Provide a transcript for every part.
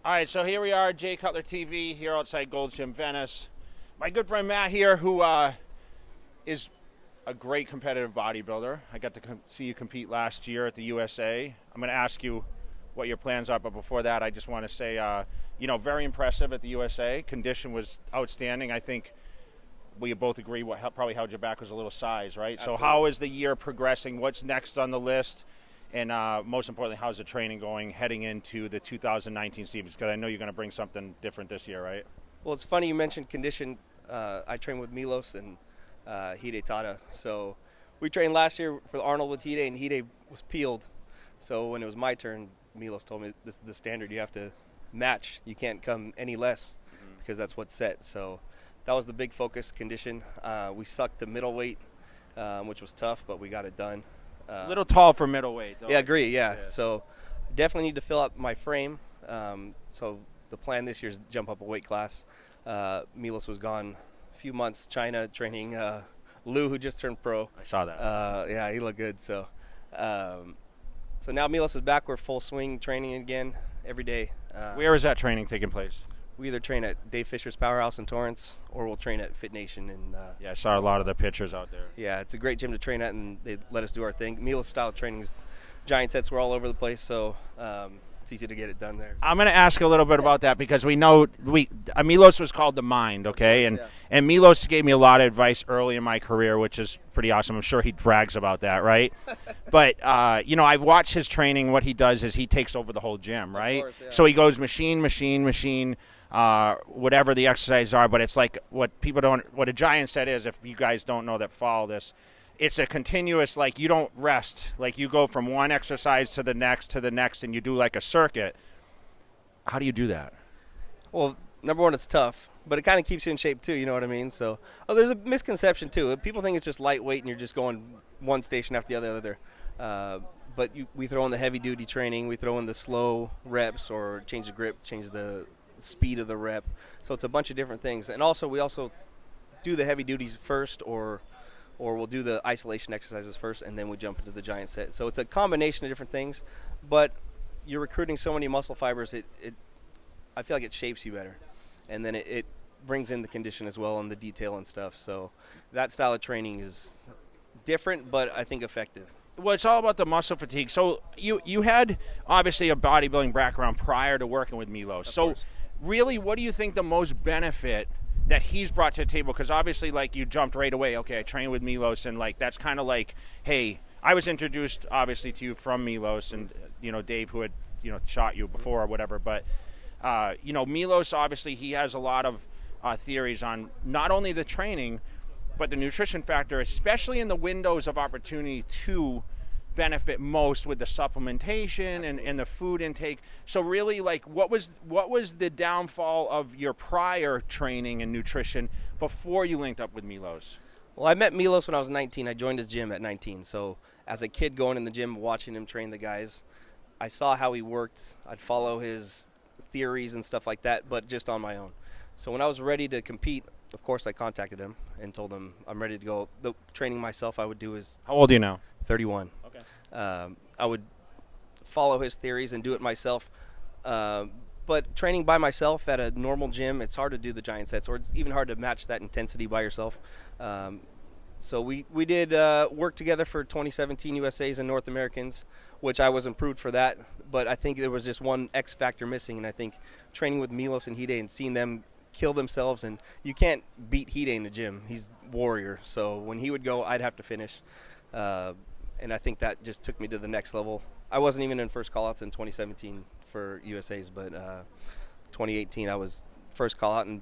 All right, so here we are, Jay Cutler TV, here outside Gold's Gym Venice. My good friend Matt here, who is a great competitive bodybuilder. I got to see you compete last year at the USA. I'm going to ask you what your plans are, but before that, I just want to say, very impressive at the USA. Condition was outstanding. I think we both agree what probably held you back was a little size, right? Absolutely. So how is the year progressing? What's next on the list? And most importantly, how's the training going heading into the 2019 season? Because I know you're going to bring something different this year, right? Well, it's funny you mentioned condition. I trained with Milos and Hidetada. So we trained last year for Arnold with Hide, and Hide was peeled. So when it was my turn, Milos told me this is the standard you have to match. You can't come any less because that's what's set. So that was the big focus, condition. We sucked to middleweight, which was tough, but we got it done. A little tall for middleweight, though. Yeah, agree, yeah. So definitely need to fill up my frame. So the plan this year is jump up a weight class. Milos was gone a few months, China, training Lou, who just turned pro. I saw that. Yeah, he looked good. So so now Milos is back. We're full swing training again every day. Where is that training taking place? We either train at Dave Fisher's Powerhouse in Torrance, or we'll train at Fit Nation. Yeah, I saw a lot of the pictures out there. Yeah, it's a great gym to train at, and they let us do our thing. Milos style trainings, giant sets were all over the place, so it's easy to get it done there. I'm going to ask a little bit about that because we know Milos was called the Mind, okay? And Milos gave me a lot of advice early in my career, which is pretty awesome. I'm sure he brags about that, right? But, I've watched his training. What he does is he takes over the whole gym, right? Of course, yeah. So he goes machine, whatever the exercises are, but it's like what a giant set is, if you guys don't know that follow this, it's a continuous, like, you don't rest. Like, you go from one exercise to the next, and you do like a circuit. How do you do that? Well, number one, it's tough, but it kind of keeps you in shape too, you know what I mean? So, there's a misconception too. People think it's just lightweight and you're just going one station after the other. But we throw in the heavy-duty training. We throw in the slow reps, or change the grip, change the speed of the rep. So it's a bunch of different things. And also, we also do the heavy duties first, or we'll do the isolation exercises first, and then we jump into the giant set. So it's a combination of different things, but you're recruiting so many muscle fibers, I feel like it shapes you better. And then it brings in the condition as well, and the detail and stuff. So that style of training is different, but I think effective. Well, it's all about the muscle fatigue. So you had, obviously, a bodybuilding background prior to working with Milos. So really, what do you think the most benefit that he's brought to the table? Because obviously, like, you jumped right away. Okay, I trained with Milos, and like that's kind of like, hey, I was introduced obviously to you from Milos, and Dave, who had shot you before or whatever. But Milos, obviously, he has a lot of theories on not only the training, but the nutrition factor, especially in the windows of opportunity to benefit most with the supplementation and the food intake. So really, like, what was the downfall of your prior training and nutrition before you linked up with Milos? Well, I met Milos when I was 19. I joined his gym at 19. So as a kid going in the gym, watching him train the guys, I saw how he worked. I'd follow his theories and stuff like that, but just on my own. So when I was ready to compete, of course, I contacted him and told him I'm ready to go. The training myself I would do is... How old are you now? 31. Okay. I would follow his theories and do it myself. But training by myself at a normal gym, it's hard to do the giant sets, or it's even hard to match that intensity by yourself. So we did work together for 2017 USAs and North Americans, which I was improved for that. But I think there was just one X factor missing, and I think training with Milos and Hide and seeing them kill themselves, and you can't beat Hide in the gym. He's warrior. So when he would go, I'd have to finish. And I think that just took me to the next level. I wasn't even in first call-outs in 2017 for USAs, but 2018 I was first call-out and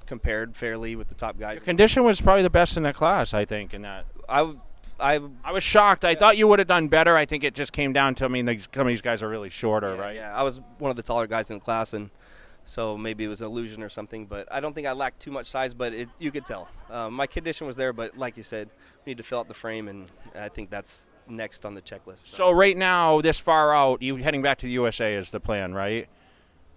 compared fairly with the top guys. Your condition was probably the best in the class, I think, in that. I was shocked. I thought you would have done better. I think it just came down to, some of these guys are really shorter, right? Yeah, I was one of the taller guys in the class, and so maybe it was an illusion or something, but I don't think I lacked too much size, but you could tell. My condition was there, but like you said, we need to fill out the frame, and I think that's next on the checklist. So right now, this far out, you heading back to the USA is the plan, right?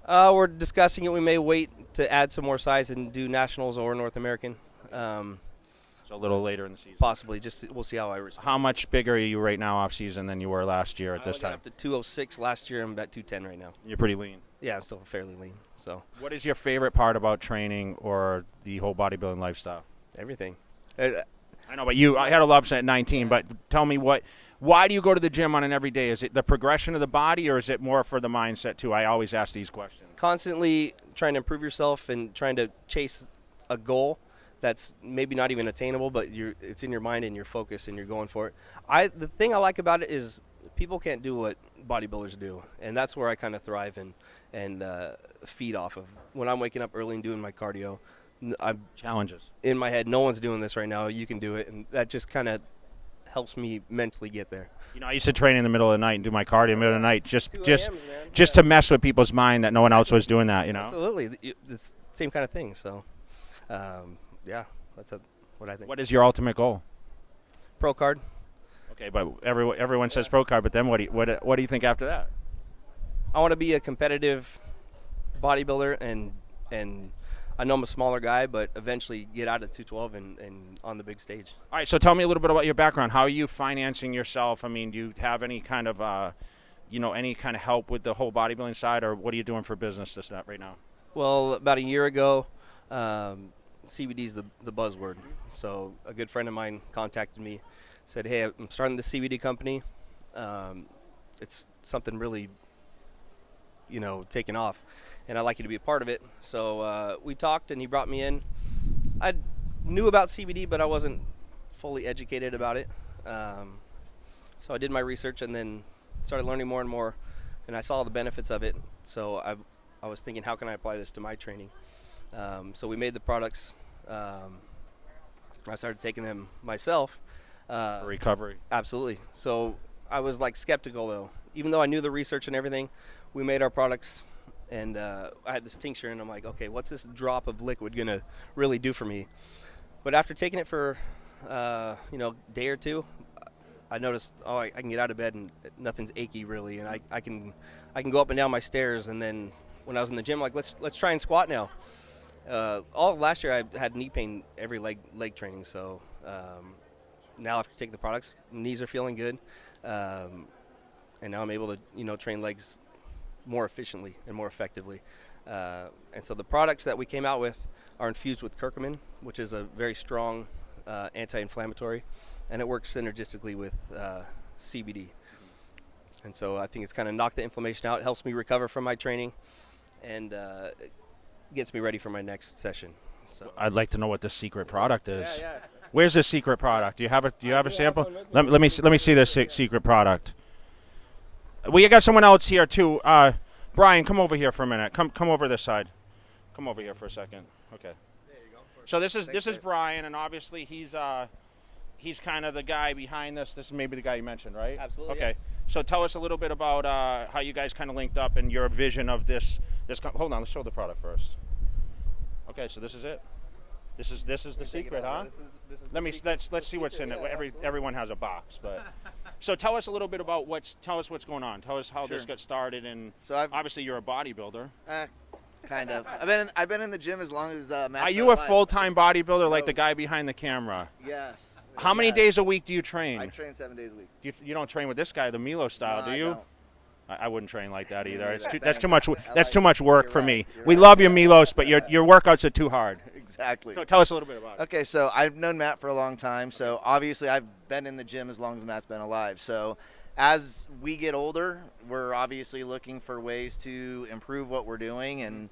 We're discussing it. We may wait to add some more size and do nationals or North American. So a little later in the season. Possibly. We'll see how I respond. How much bigger are you right now off season than you were last year at this I got time? up to 206 last year. I'm about 210 right now. You're pretty lean. Yeah, I'm still fairly lean. So What is your favorite part about training or the whole bodybuilding lifestyle? everything. I know, but I had a love at 19, but tell me why do you go to the gym on an everyday? Is it the progression of the body, or is it more for the mindset too? I always ask these questions. Constantly trying to improve yourself and trying to chase a goal that's maybe not even attainable, but it's in your mind and you're focused and you're going for it. The thing I like about it is people can't do what bodybuilders do, and that's where I kind of thrive and feed off of. When I'm waking up early and doing my cardio, I'm Challenges. in my head, no one's doing this right now, you can do it, and that just kind of helps me mentally get there. You know, I used to train in the middle of the night and do my cardio in the middle of the night just 2 just a.m., man. just to mess with people's mind that no one else was doing that, you know? Absolutely. It's the same kind of thing. So, yeah, that's what I think. What is your ultimate goal? Pro card. Okay, but everyone says pro card, but then what do you think after that? I want to be a competitive bodybuilder, and I know I'm a smaller guy, but eventually get out at 212 and on the big stage. All right, so tell me a little bit about your background. How are you financing yourself? I mean, do you have any kind of any kind of help with the whole bodybuilding side, or what are you doing for business right now? Well, about a year ago, CBD is the buzzword. So a good friend of mine contacted me, said, "Hey, I'm starting the CBD company. It's something really, taking off, and I'd like you to be a part of it." So we talked, and he brought me in. I knew about CBD, but I wasn't fully educated about it. So I did my research and then started learning more and more, and I saw the benefits of it. So I was thinking, how can I apply this to my training? So we made the products. I started taking them myself. For recovery. Absolutely. So I was skeptical though. Even though I knew the research and everything, we made our products, and I had this tincture, and I'm like, okay, what's this drop of liquid gonna really do for me? But after taking it for day or two, I noticed, I can get out of bed and nothing's achy really, and I can go up and down my stairs. And then when I was in the gym, let's try and squat now. All of last year I had knee pain every leg training, so now after taking the products, knees are feeling good, and now I'm able to train legs more efficiently and more effectively. And so the products that we came out with are infused with curcumin, which is a very strong anti-inflammatory, and it works synergistically with CBD. And so I think it's kind of knocked the inflammation out. It helps me recover from my training, and it gets me ready for my next session. So I'd like to know what the secret product is. yeah. Where's the secret product? Do you have a sample? Let me see this secret product. We got someone else here too. Brian, come over here for a minute. Come over this side. Come over here for a second. Okay. There you go. So this is Brian, and obviously he's kind of the guy behind this. This is maybe the guy you mentioned, right? Absolutely. Okay. So tell us a little bit about how you guys kind of linked up and your vision of this. Hold on, let's show the product first. Okay, so this is it. This is the secret, huh? Let's see what's in it. Everyone has a box, but so tell us a little bit about what's going on. Tell us how this got started, and So obviously you're a bodybuilder. kind of. I've been in the gym as long as Matt. Are you a full-time bodybuilder like the guy behind the camera? Yes. How many days a week do you train? I train 7 days a week. You don't train with this guy, the Milos style, No, do I you? don't. I wouldn't train like that either. Yeah, That's too much. That's like too much it. work You're for right. me. You're We right. love you, Milos, but your workouts are too hard. Exactly. So tell us a little bit about it. Okay, so I've known Matt for a long time. So obviously I've been in the gym as long as Matt's been alive. So as we get older, we're obviously looking for ways to improve what we're doing. And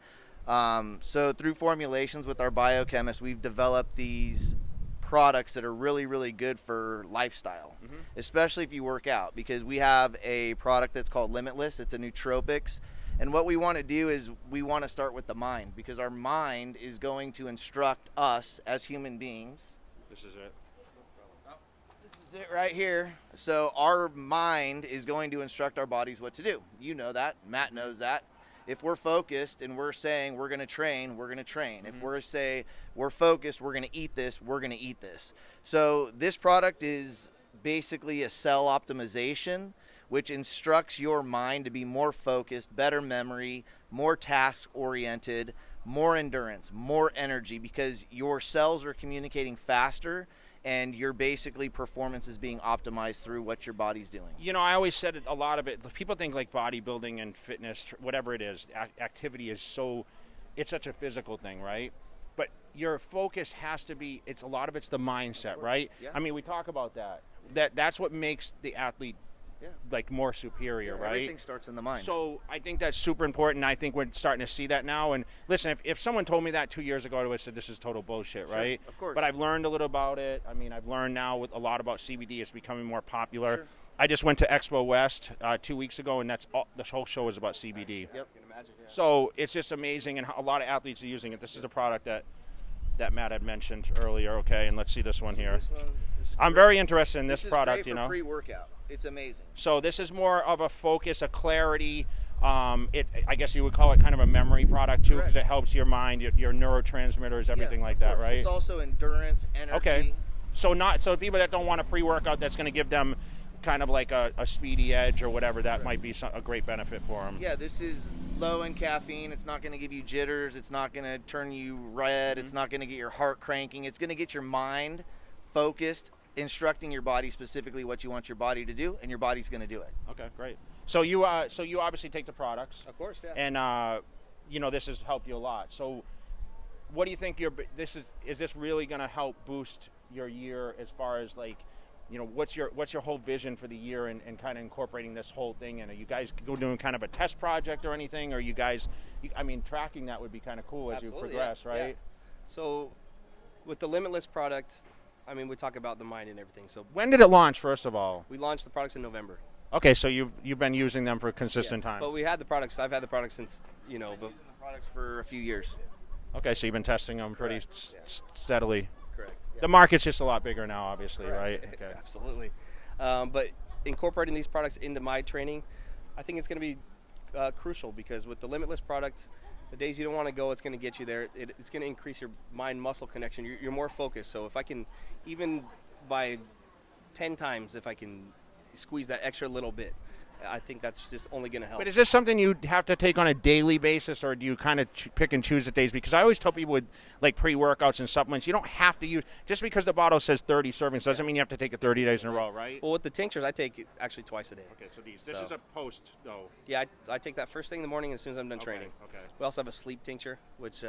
so through formulations with our biochemists, we've developed these products that are really, really good for lifestyle, especially if you work out, because we have a product that's called Limitless. It's a nootropics. And what we want to do is we want to start with the mind, because our mind is going to instruct us as human beings. This is it. This is it right here. So our mind is going to instruct our bodies what to do. You know that. Matt knows that. If we're focused and we're saying we're going to train, we're going to train. If we're focused, we're going to eat this, we're going to eat this. So this product is basically a cell optimization, which instructs your mind to be more focused, better memory, more task-oriented, more endurance, more energy, because your cells are communicating faster and your basically performance is being optimized through what your body's doing. You know, I always said it, a lot of it, people think like bodybuilding and fitness, whatever it is, activity is it's such a physical thing, right? But your focus has to be, a lot of it's the mindset, right? Yeah. I mean, we talk about that. That's what makes the athlete like more superior, right? Everything starts in the mind. So I think that's super important. I think we're starting to see that now. And listen, if someone told me that 2 years ago, I would have said this is total bullshit, right? Of course. But I've learned a little about it. I mean, I've learned now a lot about CBD. It's becoming more popular. Sure. I just went to Expo West 2 weeks ago, and the whole show was about CBD. Yep. So it's just amazing, and a lot of athletes are using it. This is a product that Matt had mentioned earlier. Okay, and let's see this one here. This is I'm great. very interested in this is product. great for You know, pre-workout. It's amazing. so this is more of a focus, a clarity. I guess you would call it kind of a memory product too, because it helps your mind, your neurotransmitters, everything like that, right? It's also endurance, energy. Okay. So people that don't want a pre-workout that's going to give them kind of like a speedy edge or whatever, that might be a great benefit for them. Yeah, this is low in caffeine. It's not going to give you jitters. It's not going to turn you red. It's not going to get your heart cranking. It's going to get your mind focused, instructing your body specifically what you want your body to do, and your body's going to do it. Okay, great. So you obviously take the products. Of course, yeah. And this has helped you a lot. So what do you think is this really going to help boost your year as far as like, what's your whole vision for the year and kind of incorporating this whole thing? And are you guys doing kind of a test project or anything? Or tracking that would be kind of cool as Absolutely, you progress, yeah. right? Yeah. So with the Limitless product, we talk about the mind and everything. So When did it launch, first of all? we launched the products in November. Okay, so you've been using them for a consistent time. But we had the products. I've had the products since, Been using the products for a few years. Okay, so you've been testing them pretty steadily. Correct. Yeah. The market's just a lot bigger now, obviously, right? Okay. Absolutely. But incorporating these products into my training, I think it's going to be crucial, because with the Limitless product, the days you don't want to go, it's going to get you there. It's going to increase your mind-muscle connection. You're more focused. So if I can, even by 10 times, if I can squeeze that extra little bit, I think that's just only going to help. But is this something you have to take on a daily basis, or do you kind of pick and choose the days? Because I always tell people with like pre-workouts and supplements, you don't have to use, just because the bottle says 30 servings doesn't mean you have to take it 30 days in a row, right? Well, with the tinctures, I take it actually twice a day. Okay, so this is a post, though. Yeah, I take that first thing in the morning as soon as I'm done training. Okay. We also have a sleep tincture, which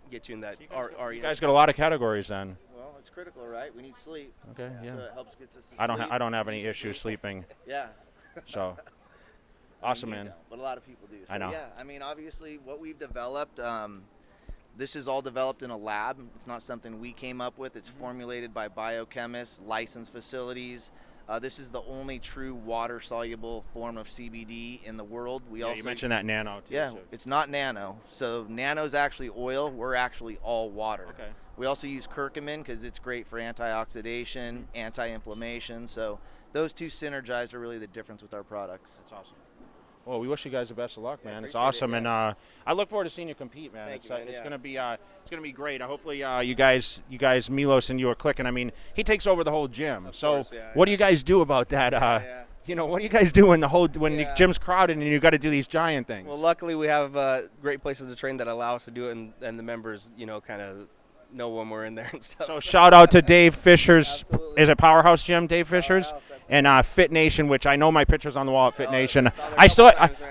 gets you in that You guys got a lot of categories then. Well, it's critical, right? We need sleep. Okay, yeah. So it helps get us to I sleep. don't have any issues sleeping, Yeah. so awesome, You man. don't, but a lot of people do. So, I know. Yeah, obviously, what we've developed, this is all developed in a lab. It's not something we came up with. It's formulated by biochemists, licensed facilities. This is the only true water-soluble form of CBD in the world. You mentioned that nano, too. Yeah, so- it's not nano. So nano's actually oil. We're actually all water. Okay. We also use curcumin because it's great for antioxidation, anti-inflammation. So those two synergized are really the difference with our products. That's awesome. Well, we wish you guys the best of luck, man. It's appreciate awesome, it, and I look forward to seeing you compete, man. Thank It's you, man, it's yeah. gonna be great. Hopefully, you guys, Milos and you are clicking. I mean, he takes over the whole gym. So, course, yeah, what do you guys do about that? Yeah. What do you guys do when the Yeah. gym's crowded and you got to do these giant things? Well, luckily we have great places to train that allow us to do it, and the members, kind of know when we're in there and stuff. So shout out to Dave Fisher's. Absolutely. Is it Powerhouse Gym, Dave Fisher's, Powerhouse, and Fit Nation, which I know my picture's on the wall at Fit Nation. it's on there I still a couple times,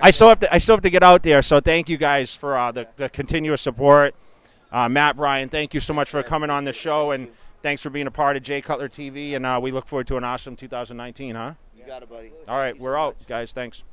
I still have to get out there. So thank you guys for the continuous support. Matt, Brian, thank you so much for coming on the show, and thanks for being a part of Jay Cutler TV. And we look forward to an awesome 2019, huh? You got it, buddy. All right, Thank you we're so out, much. guys. Thanks.